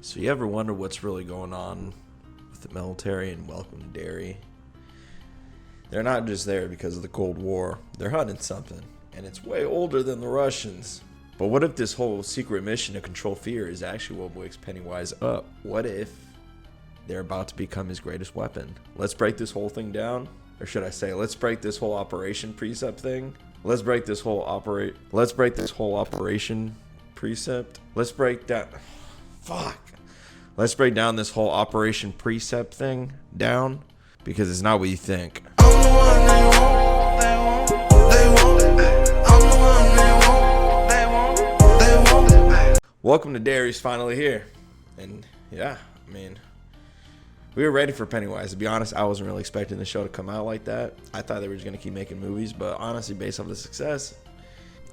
So you ever wonder what's really going on with the military and welcome to Derry? They're not just there because of the Cold War. They're hunting something, and it's way older than the Russians. But what if this whole secret mission to control fear is actually what wakes Pennywise up? What if they're about to become his greatest weapon? Let's break this whole thing down. Or should I say, let's break this whole Operation Precept thing. Let's break this whole operation precept. Let's break down this whole Operation Precept thing down, because it's not what you think. I'm the one they want, they want, I'm the one they want. Welcome to Derry's finally here. And yeah, I mean, we were ready for Pennywise. To be honest, I wasn't really expecting the show to come out like that. I thought they were just going to keep making movies, but honestly, based off the success,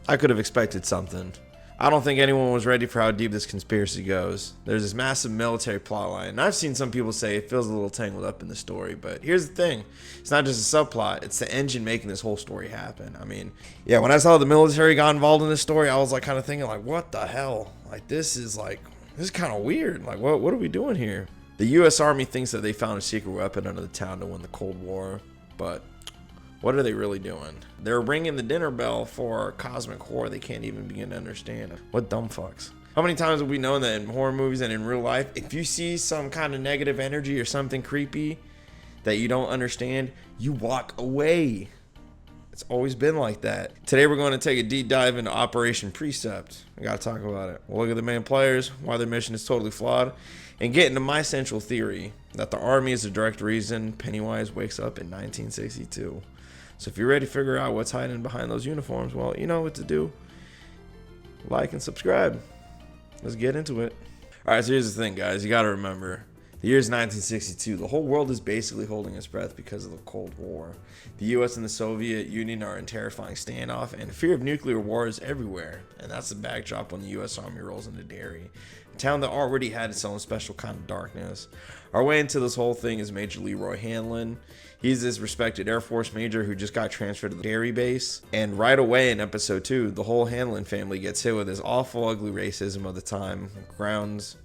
I could have expected something. I don't think anyone was ready for how deep this conspiracy goes. There's this massive military plotline, and I've seen some people say it feels a little tangled up in the story, but here's the thing. It's not just a subplot, it's the engine making this whole story happen. I mean, yeah, when I saw the military got involved in this story, I was like kind of thinking like, what the hell? Like, this is kind of weird. Like, what are we doing here? The U.S. Army thinks that they found a secret weapon under the town to win the Cold War, but what are they really doing? They're ringing the dinner bell for cosmic horror they can't even begin to understand. What dumb fucks. How many times have we known that in horror movies and in real life, if you see some kind of negative energy or something creepy that you don't understand, you walk away. It's always been like that. Today we're going to take a deep dive into Operation Precept. We got to talk about it. We'll look at the main players, why their mission is totally flawed, and get into my central theory that the army is the direct reason Pennywise wakes up in 1962. So if you're ready to figure out what's hiding behind those uniforms, well, you know what to do. Like and subscribe. Let's get into it. All right, so here's the thing, guys. You got to remember, the year is 1962. The whole world is basically holding its breath because of the Cold War. The U.S. and the Soviet Union are in terrifying standoff, and fear of nuclear war is everywhere. And that's the backdrop when the U.S. Army rolls into Derry, a town that already had its own special kind of darkness. Our way into this whole thing is Major Leroy Hanlon. He's this respected Air Force major who just got transferred to the Derry base. And right away in episode 2, the whole Hanlon family gets hit with this awful, ugly racism of the time,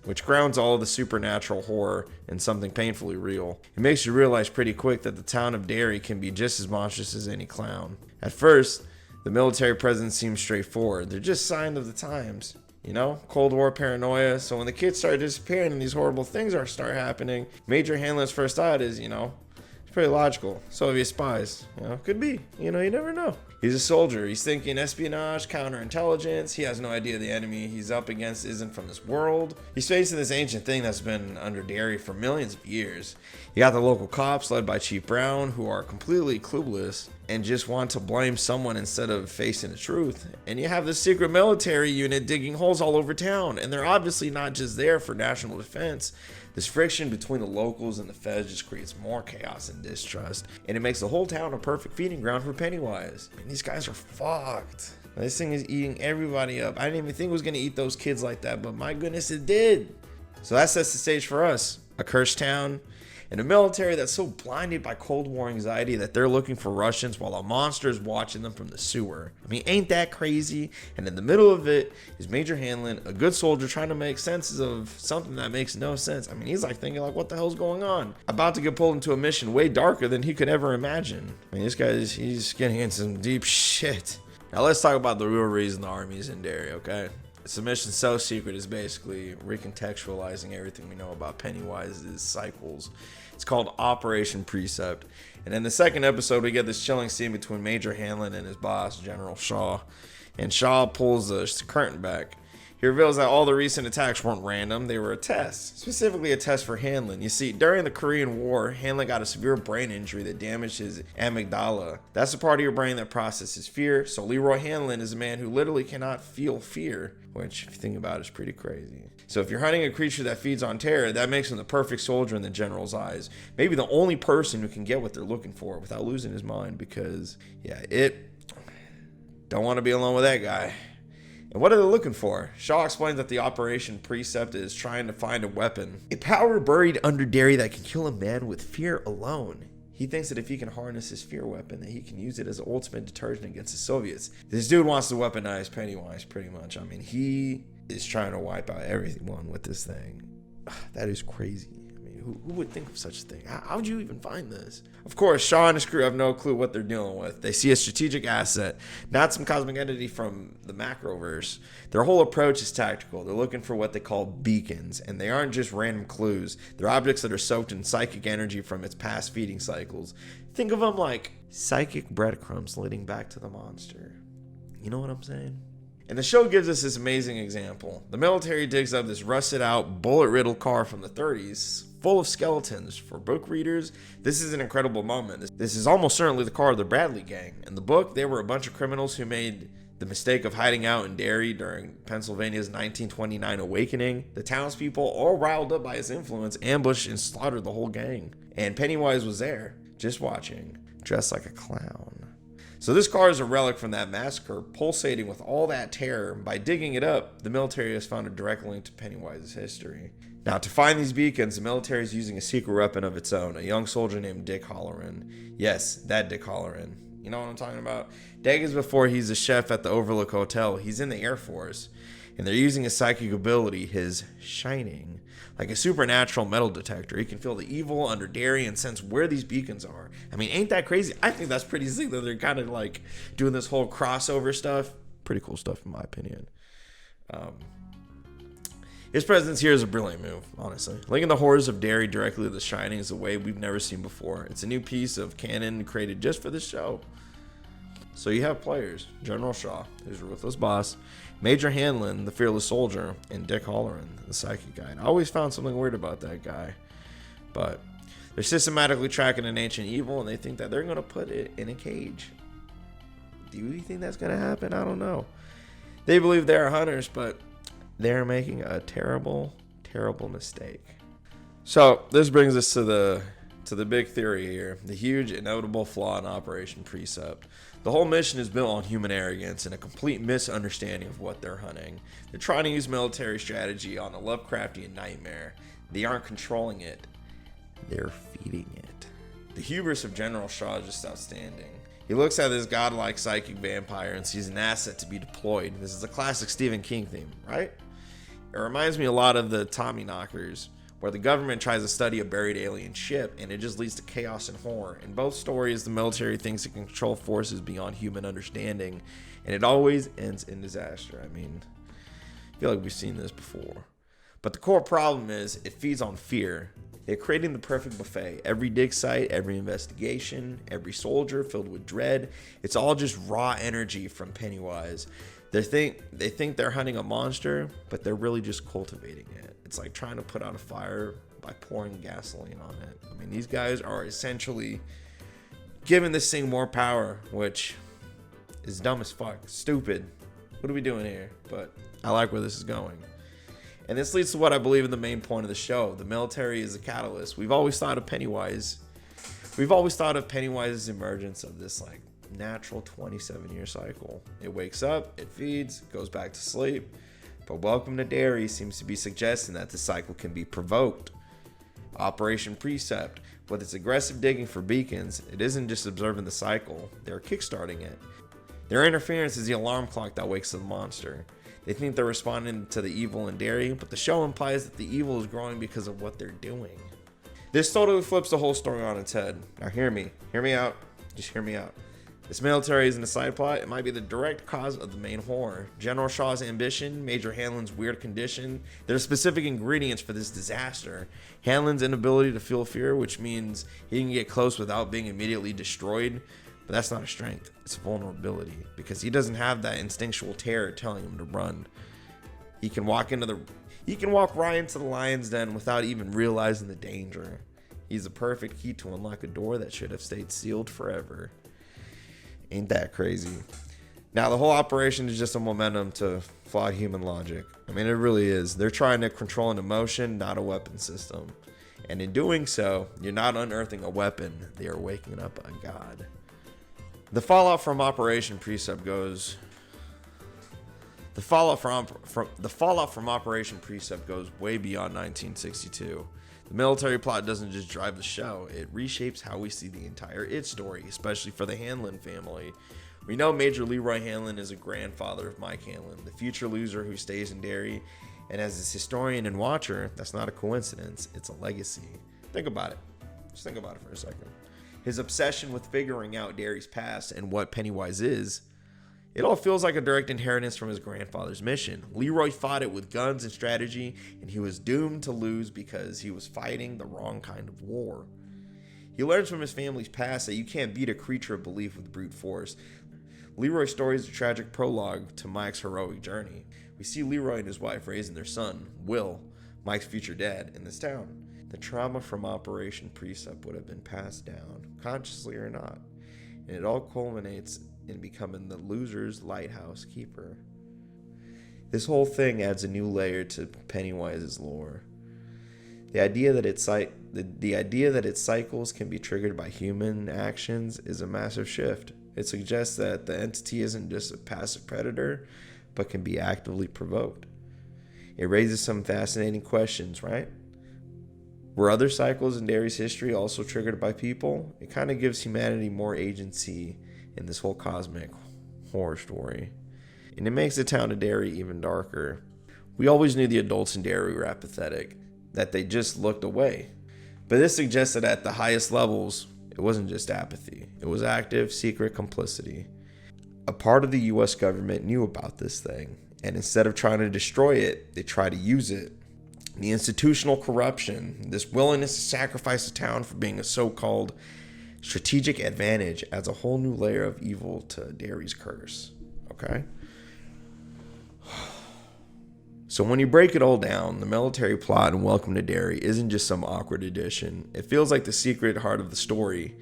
which grounds all of the supernatural horror in something painfully real. It makes you realize pretty quick that the town of Derry can be just as monstrous as any clown. At first, the military presence seems straightforward. They're just signs of the times. You know, Cold War paranoia. So when the kids start disappearing and these horrible things start happening, Major Hanlon's first thought is, it's pretty logical. Soviet spies, could be. You never know. He's a soldier. He's thinking espionage, counterintelligence. He has no idea the enemy he's up against isn't from this world. He's facing this ancient thing that's been under Derry for millions of years. You got the local cops led by Chief Brown who are completely clueless and just want to blame someone instead of facing the truth. And you have the secret military unit digging holes all over town, and they're obviously not just there for national defense. This friction between the locals and the feds just creates more chaos and distrust, and it makes the whole town a perfect feeding ground for Pennywise. And these guys are fucked. This thing is eating everybody up. I didn't even think it was going to eat those kids like that, but my goodness, it did. So that sets the stage for us. A cursed town, and a military that's so blinded by Cold War anxiety that they're looking for Russians while a monster is watching them from the sewer. I mean, ain't that crazy? And in the middle of it is Major Hanlon, a good soldier trying to make sense of something that makes no sense. I mean, he's thinking what the hell's going on? About to get pulled into a mission way darker than he could ever imagine. I mean, this guy he's getting into some deep shit. Now let's talk about the real reason the army's in Derry, okay? The mission so secret is basically recontextualizing everything we know about Pennywise's cycles. It's called Operation Precept. And in the second episode, we get this chilling scene between Major Hanlon and his boss, General Shaw. And Shaw pulls the curtain back. He reveals that all the recent attacks weren't random, they were a test. Specifically a test for Hanlon. You see, during the Korean War, Hanlon got a severe brain injury that damaged his amygdala. That's the part of your brain that processes fear, so Leroy Hanlon is a man who literally cannot feel fear, which, if you think about it, is pretty crazy. So if you're hunting a creature that feeds on terror, that makes him the perfect soldier in the general's eyes. Maybe the only person who can get what they're looking for without losing his mind, because, don't want to be alone with that guy. And what are they looking for? Shaw explains that the Operation Precept is trying to find a weapon, a power buried under Derry that can kill a man with fear alone. He thinks that if he can harness his fear weapon, that he can use it as an ultimate deterrent against the Soviets. This dude wants to weaponize Pennywise, pretty much. I mean, he is trying to wipe out everyone with this thing. That is crazy. I mean, who would think of such a thing? How would you even find this? Of course, Shaw and his crew have no clue what they're dealing with. They see a strategic asset, not some cosmic entity from the macroverse. Their whole approach is tactical. They're looking for what they call beacons, and they aren't just random clues. They're objects that are soaked in psychic energy from its past feeding cycles. Think of them like psychic breadcrumbs leading back to the monster. You know what I'm saying? And the show gives us this amazing example. The military digs up this rusted out, bullet-riddled car from the 30s, full of skeletons. For book readers, this is an incredible moment. This is almost certainly the car of the Bradley gang. In the book, they were a bunch of criminals who made the mistake of hiding out in Derry during Pennsylvania's 1929 awakening. The townspeople, all riled up by his influence, ambushed and slaughtered the whole gang. And Pennywise was there, just watching, dressed like a clown. So this car is a relic from that massacre, pulsating with all that terror. By digging it up, the military has found a direct link to Pennywise's history. Now, to find these beacons, the military is using a secret weapon of its own, a young soldier named Dick Halloran. Yes, that Dick Halloran. You know what I'm talking about? Decades before he's a chef at the Overlook Hotel, he's in the Air Force, and they're using his psychic ability, his shining, like a supernatural metal detector. He can feel the evil under Derry and sense where these beacons are. I mean, ain't that crazy? I think that's pretty sick that they're kind of like doing this whole crossover stuff. Pretty cool stuff, in my opinion. His presence here is a brilliant move, honestly. Linking the horrors of Derry directly to The Shining is a way we've never seen before. It's a new piece of canon created just for this show. So you have players, General Shaw, who's a ruthless boss, Major Hanlon, the fearless soldier, and Dick Halloran, the psychic guy. And I always found something weird about that guy. But they're systematically tracking an ancient evil, and they think that they're going to put it in a cage. Do you think that's going to happen? I don't know. They believe they are hunters, but they're making a terrible, terrible mistake. So this brings us to the big theory here, the huge inevitable flaw in Operation Precept. The whole mission is built on human arrogance and a complete misunderstanding of what they're hunting. They're trying to use military strategy on a Lovecraftian nightmare. They aren't controlling it, they're feeding it. The hubris of General Shaw is just outstanding. He looks at this godlike psychic vampire and sees an asset to be deployed. This is a classic Stephen King theme, right? It reminds me a lot of the Tommyknockers, where the government tries to study a buried alien ship, and it just leads to chaos and horror. In both stories, the military thinks it can control forces beyond human understanding, and it always ends in disaster. I mean, I feel like we've seen this before. But the core problem is, it feeds on fear. They're creating the perfect buffet. Every dig site, every investigation, every soldier filled with dread. It's all just raw energy from Pennywise. They think they're hunting a monster, but they're really just cultivating it. It's like trying to put out a fire by pouring gasoline on it. I mean, these guys are essentially giving this thing more power, which is dumb as fuck. Stupid. What are we doing here? But I like where this is going. And this leads to what I believe is the main point of the show. The military is a catalyst. We've always thought of Pennywise. We've always thought of Pennywise's emergence of this like natural 27-year cycle. It wakes up, it feeds, goes back to sleep. But Welcome to Derry seems to be suggesting that the cycle can be provoked. Operation Precept, with its aggressive digging for beacons, it isn't just observing the cycle, they're kickstarting it. Their interference is the alarm clock that wakes the monster. They think they're responding to the evil in Derry, but the show implies that the evil is growing because of what they're doing. This totally flips the whole story on its head. Now hear me out, just hear me out. This military isn't a side plot, it might be the direct cause of the main horror. General Shaw's ambition, Major Hanlon's weird condition, there are specific ingredients for this disaster. Hanlon's inability to feel fear, which means he can get close without being immediately destroyed, but that's not a strength, it's a vulnerability, because he doesn't have that instinctual terror telling him to run. He can walk right into the lion's den without even realizing the danger. He's the perfect key to unlock a door that should have stayed sealed forever. Ain't that crazy? Now, the whole operation is just a momentum to flawed human logic. I mean, it really is. They're trying to control an emotion, not a weapon system. And in doing so, you're not unearthing a weapon, they are waking up a god. The fallout from Operation Precept goes way beyond 1962. The military plot doesn't just drive the show, it reshapes how we see the entire It story, especially for the Hanlon family. We know Major Leroy Hanlon is a grandfather of Mike Hanlon, the future loser who stays in Derry, And as his historian and watcher, that's not a coincidence, it's a legacy. Think about it. Just think about it for a second. His obsession with figuring out Derry's past and what Pennywise is, it all feels like a direct inheritance from his grandfather's mission. Leroy fought it with guns and strategy, and he was doomed to lose because he was fighting the wrong kind of war. He learns from his family's past that you can't beat a creature of belief with brute force. Leroy's story is a tragic prologue to Mike's heroic journey. We see Leroy and his wife raising their son, Will, Mike's future dad, in this town. The trauma from Operation Precept would have been passed down, consciously or not, and it all culminates in becoming the loser's lighthouse keeper. This whole thing adds a new layer to Pennywise's lore. The idea that its cycles can be triggered by human actions is a massive shift. It suggests that the entity isn't just a passive predator, but can be actively provoked. It raises some fascinating questions, right? Were other cycles in Derry's history also triggered by people? It kind of gives humanity more agency in this whole cosmic horror story. And it makes the town of Derry even darker. We always knew the adults in Derry were apathetic, that they just looked away. But this suggests that at the highest levels, it wasn't just apathy. It was active, secret complicity. A part of the US government knew about this thing, and instead of trying to destroy it, they tried to use it. The institutional corruption, this willingness to sacrifice the town for being a so-called strategic advantage, adds a whole new layer of evil to Derry's curse. Okay? So when you break it all down, the military plot in Welcome to Derry isn't just some awkward addition. It feels like the secret heart of the story.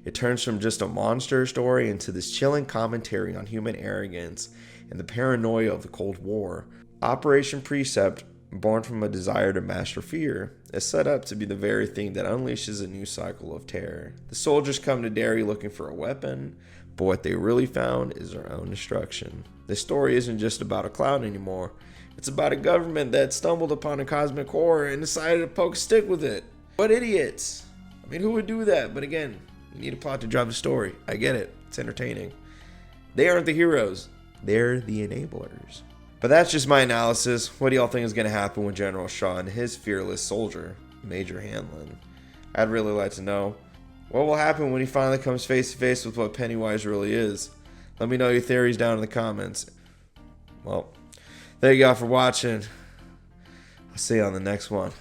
It turns from just a monster story into this chilling commentary on human arrogance and the paranoia of the Cold War. Operation Precept, born from a desire to master fear, is set up to be the very thing that unleashes a new cycle of terror. The soldiers come to Derry looking for a weapon, but what they really found is their own destruction. This story isn't just about a clown anymore. It's about a government that stumbled upon a cosmic horror and decided to poke a stick with it. What idiots! I mean, who would do that? But again, you need a plot to drive the story. I get it. It's entertaining. They aren't the heroes. They're the enablers. But that's just my analysis. What do y'all think is going to happen with General Shaw and his fearless soldier, Major Hanlon? I'd really like to know. What will happen when he finally comes face to face with what Pennywise really is? Let me know your theories down in the comments. Well, thank y'all for watching. I'll see you on the next one.